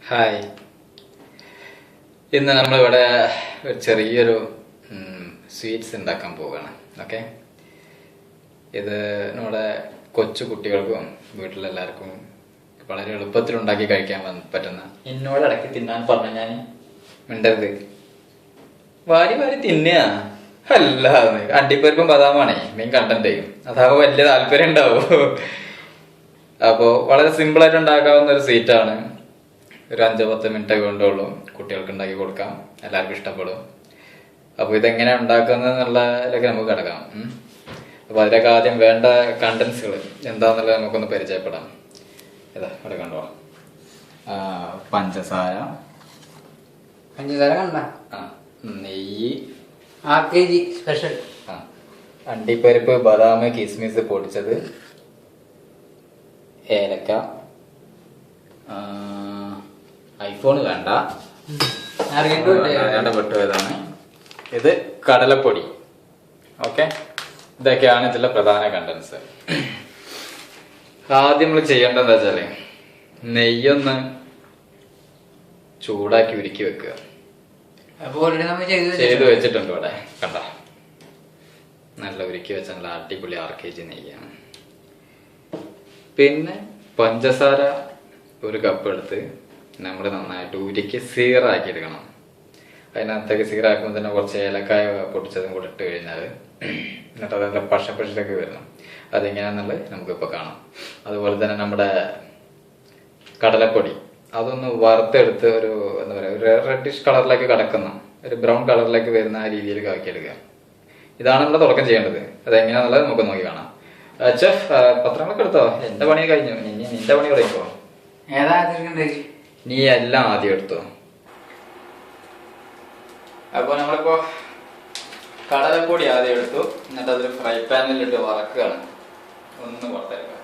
Hi. ഇന്ന് നമ്മളിവിടെ ഒരു ചെറിയൊരു സ്വീറ്റ്സ് ഉണ്ടാക്കാൻ പോവുകയാണ്. ഓക്കെ, ഇത് നമ്മുടെ കൊച്ചു കുട്ടികൾക്കും വീട്ടിലെല്ലാവർക്കും വളരെ എളുപ്പത്തിൽ ഉണ്ടാക്കി കഴിക്കാൻ പറ്റുന്ന, എന്നോട് ഇടയ്ക്ക് തിന്നാൻ പറഞ്ഞു ഞാൻ മിണ്ടരുത്, വാരി വാരി തിന്നുക അല്ല, അണ്ടിപ്പരിപ്പും ബദാമാണേ മെയിൻ കണ്ടന്റ്. അതാവുമ്പോൾ വലിയ താല്പര്യം ഉണ്ടാവും. അപ്പോൾ വളരെ സിമ്പിളായിട്ട് ഉണ്ടാക്കാവുന്ന ഒരു സ്വീറ്റാണ്. ഒരു 5-10 മിനിറ്റ് കൊണ്ടുള്ളൂ, കുട്ടികൾക്ക് ഉണ്ടാക്കി കൊടുക്കാം, എല്ലാവർക്കും ഇഷ്ടപ്പെടും. അപ്പോൾ ഇതെങ്ങനെ ഉണ്ടാക്കുന്നതെന്നുള്ളതിലൊക്കെ നമുക്ക് കിടക്കാം. അപ്പോൾ അതിലൊക്കെ ആദ്യം വേണ്ട കണ്ടൻസുകൾ എന്താണെന്നുള്ളത് നമുക്കൊന്ന് പരിചയപ്പെടാം. ഇതാ ഇവിടെ കണ്ടോ, പഞ്ചസാര, കണ്ട നെയ്യ്, RKG സ്പെഷ്യൽ, അണ്ടിപ്പരിപ്പ്, ബദാം, കിസ്മിസ് പൊടിച്ചത്, ഏലക്ക, ഐഫോൺ വേണ്ട, പെട്ടുപോയതാണ്. ഇത് കടലപ്പൊടി. ഓക്കെ, ഇതൊക്കെയാണ് ഇതിലെ പ്രധാന കണ്ടൻസ്. ആദ്യം നമ്മൾ ചെയ്യേണ്ടത് എന്താ വെച്ചാല് നെയ്യൊന്ന് ചൂടാക്കി ഉരുക്കി വെക്കുക. ചെയ്ത് വെച്ചിട്ടുണ്ട് ഇവിടെ കണ്ട, നല്ല ഉരുക്കി വെച്ച നല്ല അടിപൊളി RKG നെയ്യാണ്. പിന്നെ പഞ്ചസാര 1 കപ്പ് എടുത്ത് നമ്മൾ നന്നായിട്ട് ഉരുക്കി സീറാക്കി എടുക്കണം. അതിനകത്തേക്ക് സീറാക്കുമ്പോൾ തന്നെ കുറച്ച് ഏലക്കായ പൊട്ടിച്ചതും കൂടെ ഇട്ട് കഴിഞ്ഞാൽ എന്നിട്ട് അതല്ല പശപ്പശിലൊക്കെ വരണം. അതെങ്ങനെയാണെന്നുള്ളത് നമുക്കിപ്പോൾ കാണാം. അതുപോലെ തന്നെ നമ്മുടെ കടലപ്പൊടി അതൊന്ന് വറുത്തെടുത്ത് ഒരു എന്താ പറയുക, ഒരു റെഡിഷ് കളറിലേക്ക് കടക്കുന്ന, ഒരു ബ്രൗൺ കളറിലേക്ക് വരുന്ന ആ രീതിയിൽ കാക്കിയെടുക്കുക. ഇതാണ് നമ്മൾ തുടക്കം ചെയ്യേണ്ടത്. അതെങ്ങനെയാണെന്നുള്ളത് നമുക്ക് നോക്കി കാണാം. ചെഫ്, പത്രങ്ങളൊക്കെ എടുത്തോ? എന്റെ പണി കഴിഞ്ഞു, ഇനി നിന്റെ പണി തുടങ്ങിക്കോ. നീ എല്ലാം ആദ്യം എടുത്തോ. അപ്പൊ നമ്മളിപ്പോ കടലപ്പൊടി ആദ്യം എടുത്തു, എന്നിട്ട് അതൊരു ഫ്രൈ പാനിലിട്ട് വറക്കുകയാണ്. ഒന്ന് വറുത്തെടുക്കുക.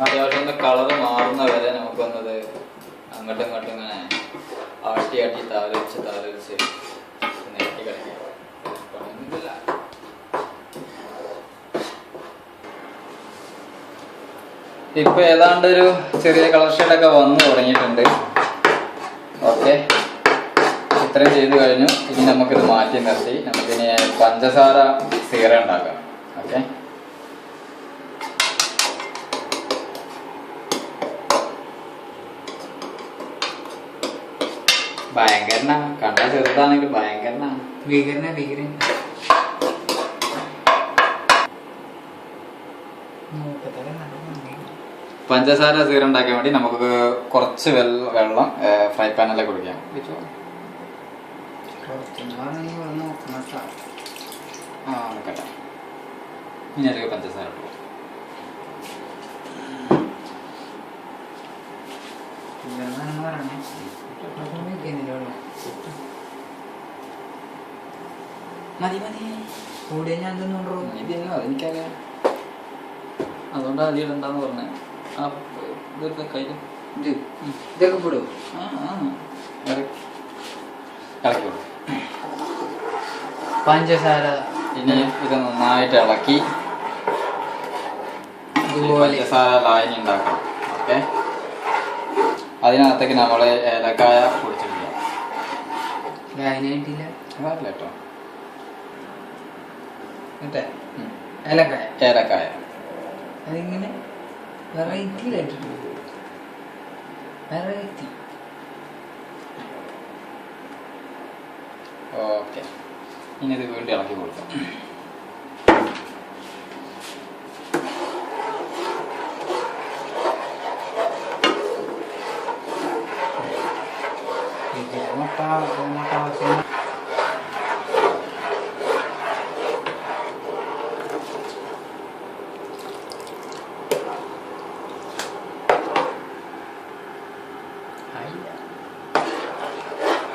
അത്യാവശ്യം കളറ് മാറുന്ന വരെ നമുക്കൊന്നത് അങ്ങോട്ടും ഇങ്ങോട്ടും ഇങ്ങനെ ആട്ടി താലിച്ച് നെറ്റി കളിക്കാം. ഇപ്പൊ ഏതാണ്ട് ഒരു ചെറിയ കളർ ഷെയ്ഡൊക്കെ വന്നു തുടങ്ങിയിട്ടുണ്ട്. ഓക്കെ, ഇത്രയും ചെയ്ത് കഴിഞ്ഞു. ഇനി നമുക്കിത് മാറ്റി നിർത്തി നമുക്കിനി പഞ്ചസാര സീറ ഉണ്ടാക്കാം. ഓക്കെ, ഭയങ്കരനാ, കണ്ട ചെറുതാണെങ്കിൽ ഭയങ്കരനാ. പഞ്ചസാര സീറ ഉണ്ടാക്കാൻ വേണ്ടി നമുക്ക് കുറച്ച് വെള്ളം ഫ്രൈ പാനിലേക്ക് കുടിക്കാം. കേട്ടോ, ഇനി അതിലേക്ക് പഞ്ചസാര ഇട്ടു. മതി കൂടെ ഞാൻ ഇതിന്നോ, എനിക്കറിയാം, അതുകൊണ്ടാണ് അധികം ഉണ്ടാന്ന് പറഞ്ഞത്. ഇതൊക്കെ കയ്യിൽ ഇതൊക്കെ പെടും. പഞ്ചസാര ഇനി ഇത് നന്നായിട്ട് ഇളക്കി പഞ്ചസാര ലായനി ഉണ്ടാക്കണം. ഓക്കെ, അതിനകത്തേക്ക് നമ്മള് ഏലക്കായ പൊടിച്ചിട്ടില്ല. ലായനായിട്ടില്ല കേട്ടോ, ഏലക്കായ അതിങ്ങനെ വെറൈറ്റി. ഓക്കെ, ഇനി ഇത് വീണ്ടും ഇളക്കി കൊടുക്കാം.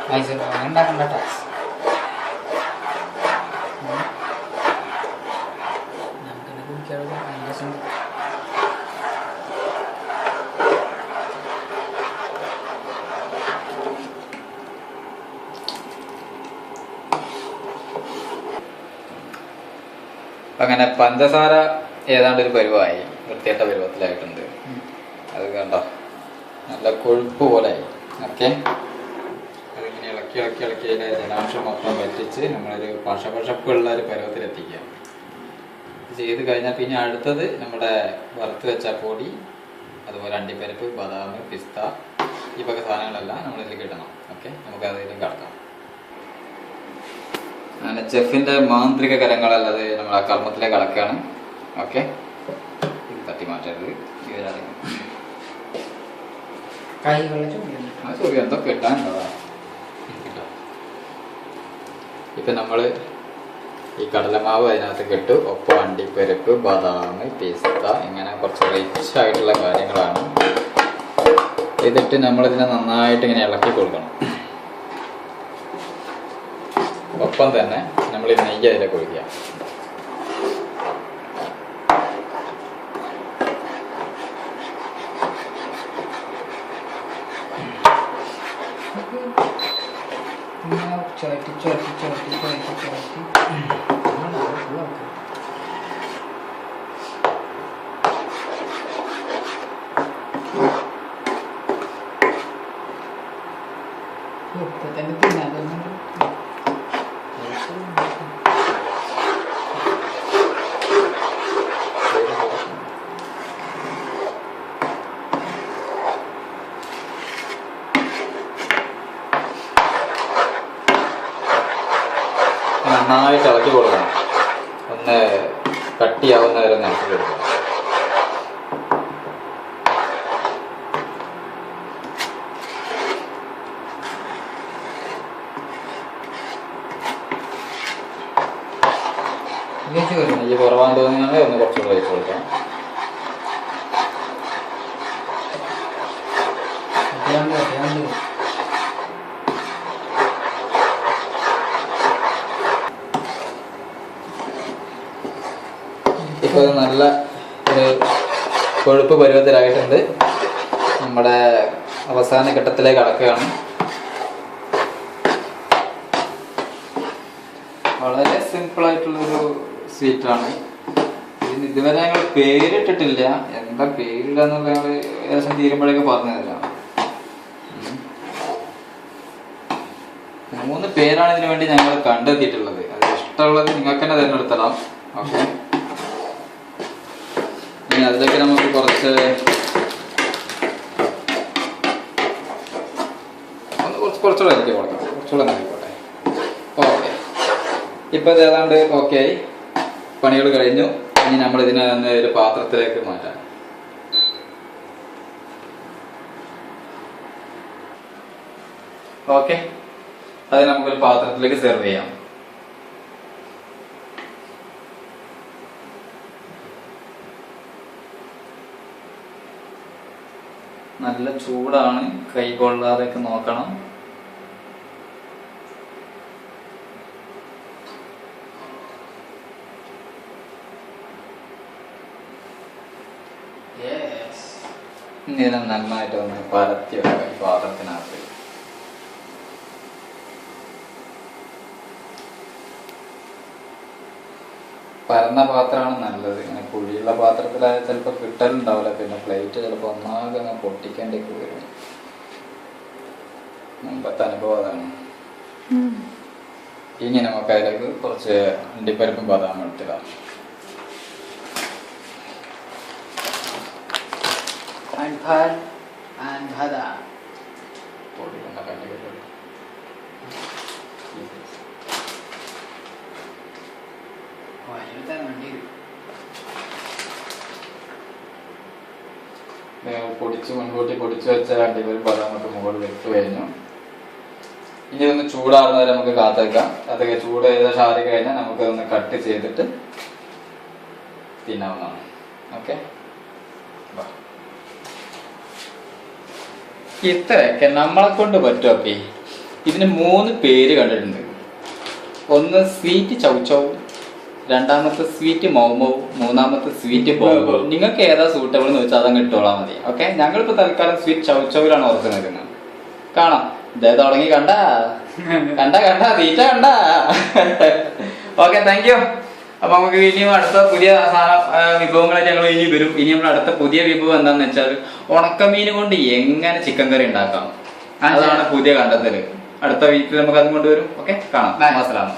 മൈസൂർ ഉണ്ടാക്കണ്ട നമുക്കെന്നെ കുടിക്കാനുള്ള നല്ല രസമുണ്ട്. അങ്ങനെ പഞ്ചസാര ഏതാണ്ട് ഒരു പരുവമായി, വൃത്തിയായിട്ട പരുവത്തിലായിട്ടുണ്ട്. അത് കണ്ടോ, നല്ല കൊഴുപ്പ് പോലെ ആയി. ഓക്കെ, അതിങ്ങനെ ഇളക്കി ഇളക്കി ഇളക്കി അതിൻ്റെ ജലാംശം മൊത്തം വറ്റിച്ച് നമ്മളൊരു പശപ്പുള്ള ഒരു പരുവത്തിലെത്തിക്കുക. ചെയ്ത് കഴിഞ്ഞാൽ പിന്നെ അടുത്തത് നമ്മുടെ വറുത്ത് വെച്ച പൊടി, അതുപോലെ അണ്ടിപ്പരിപ്പ്, ബദാം, പിസ്ത, ഈ വക സാധനങ്ങളെല്ലാം നമ്മളിതിൽ കിട്ടണം. ഓക്കെ, നമുക്ക് അതിലും കടക്കാം. അങ്ങനെ ചെഫിൻ്റെ മാന്ത്രിക കരങ്ങളല്ലത് നമ്മൾ ആ കർമ്മത്തിലേക്ക് കടക്കുകയാണ്. ഓക്കെ, ഇത് തട്ടി മാറ്റരുത്. സോറി, എന്തോ കിട്ടാനുണ്ടോ? ഇപ്പം നമ്മൾ ഈ കടലമാവ് അതിനകത്ത് കിട്ടു, ഒപ്പം അണ്ടിപ്പരിപ്പ്, ബദാം, പിസ്ത, ഇങ്ങനെ കുറച്ച് റിച്ച് ആയിട്ടുള്ള കാര്യങ്ങളാണ്. ഇതിട്ട് നമ്മളിതിനെ നന്നായിട്ട് ഇങ്ങനെ ഇളക്കി കൊടുക്കണം. ഒപ്പം തന്നെ നമ്മൾ ഈ നെയ്യ് അതിലേക്ക് ഒഴിക്കുക. ഇപ്പൊ തന്നെ തിന്നാതൊന്നും നന്നായിട്ട് ഇളക്കി കൊടുക്കണം. ഒന്ന് കട്ടിയാവുന്ന വരെ ഇളക്കി കൊടുക്കണം. നെയ്യ് കുറവാൻ തോന്നിയാൽ ഒന്ന് കുറച്ചുകൂടെ ഒഴിച്ച് കൊടുക്കാം. ഇപ്പോൾ ഇത് നല്ല ഒരു കൊഴുപ്പ് പരുവത്തിലായിട്ടുണ്ട്. നമ്മുടെ അവസാന ഘട്ടത്തിലേക്ക് കടക്കുകയാണ്. വളരെ സിമ്പിളായിട്ടുള്ളൊരു സ്വീറ്റാണ്. ഇതിന് ഇതുവരെ ഞങ്ങൾ പേരിട്ടിട്ടില്ല. എന്താ പേരിടാന്നുള്ള ഞങ്ങൾ ഏകദേശം തീരുമ്പോഴേക്ക് പറഞ്ഞു തരാം. 3 പേരാണ് ഇതിനു വേണ്ടി ഞങ്ങൾ കണ്ടെത്തിയിട്ടുള്ളത്. അത് ഇഷ്ടമുള്ളത് നിങ്ങൾക്ക് തന്നെ തിരഞ്ഞെടുത്തണം. ഓക്കെ, ഇനി അതിലേക്ക് നമുക്ക് കുറച്ചുകൂടെ ഇറക്കി കൊടുക്കാം. കുറച്ചുകൂടെ നോക്കിക്കോട്ടെ. ഓക്കെ, ഇപ്പം ഇത് ഏതാണ്ട് ഓക്കെ ആയി. പണികൾ കഴിഞ്ഞു. ഇനി നമ്മൾ ഇതിനെ ഒരു പാത്രത്തിലേക്ക് മാറ്റാം. ഓക്കെ, അത് നമുക്കൊരു പാത്രത്തിലേക്ക് സെർവ് ചെയ്യാം. നല്ല ചൂടാണ്, കൈ കൊള്ളാതെയൊക്കെ നോക്കണം. ഇങ്ങനെ നന്നായിട്ട് ഒന്ന് പരത്തി വെക്കാം ഈ പാത്രത്തിനകത്ത്. പരന്ന പാത്രമാണ് നല്ലത്. ഇങ്ങനെ കുഴിയുള്ള പാത്രത്തിലായാൽ ചിലപ്പോൾ കിട്ടലുണ്ടാവില്ല. പിന്നെ പ്ലേറ്റ് ചിലപ്പോൾ ഒന്നാകെ അങ്ങ് പൊട്ടിക്കേണ്ടേക്ക് വരും. മുമ്പത്തെ അനുഭവം അതാണ്. ഇനി നമുക്ക് അതിലേക്ക് കുറച്ച് അണ്ടിപ്പരിപ്പും ബദാമും എടുത്തിടാം. മുൻകൂട്ടി പൊടിച്ചു വെച്ച അണ്ടിപ്പരിപ്പ് ബദാമൊക്കെ മുകളിൽ വെച്ച് കഴിഞ്ഞു. ഇനി ഒന്ന് ചൂടാറുന്ന വരെ നമുക്ക് കാത്തേക്കാം. അതൊക്കെ ചൂട് ഏകദേശം ആറി കഴിഞ്ഞാൽ നമുക്ക് ഒന്ന് കട്ട് ചെയ്തിട്ട് തിന്നാവുന്നതാണ്. ഓക്കെ, ഇത്രയൊക്കെ നമ്മളെ കൊണ്ട് പറ്റുമൊക്കെ. ഇതിന് 3 പേര് കണ്ടിട്ടുണ്ട്. ഒന്ന് സ്വീറ്റ് ചൗച്ചൗ, രണ്ടാമത്തെ സ്വീറ്റ് മൗമൗ, മൂന്നാമത്തെ സ്വീറ്റ് ബോബോ. നിങ്ങൾക്ക് ഏതാ സൂട്ടബിൾ എന്ന് വെച്ചാൽ അതങ്ങ് ഇട്ടോളാൻ മതി. ഓക്കെ, ഞങ്ങളിപ്പോ തൽക്കാലം സ്വീറ്റ് ചൗച്ചൗവിലാണ് ഓർത്ത് നിൽക്കുന്നത്. കാണാം, ഇതേ തുടങ്ങി. കണ്ട തീറ്റ കണ്ട. Okay, thank you. അപ്പൊ നമുക്ക് ഇനിയും അടുത്ത പുതിയ വിഭവങ്ങളായിട്ട് ഞങ്ങൾ ഇനി വരും. ഇനി നമ്മൾ അടുത്ത പുതിയ വിഭവം എന്താന്ന് വെച്ചാൽ ഉണക്കമീൻ കൊണ്ട് എങ്ങനെ ചിക്കൻ കറി ഉണ്ടാക്കാം, അതാണ് പുതിയ കണ്ടെത്തല്. അടുത്ത വീക്കിൽ നമുക്ക് അതും കൊണ്ടുവരും. ഓക്കെ, കാണാം. അസ്സലാമു.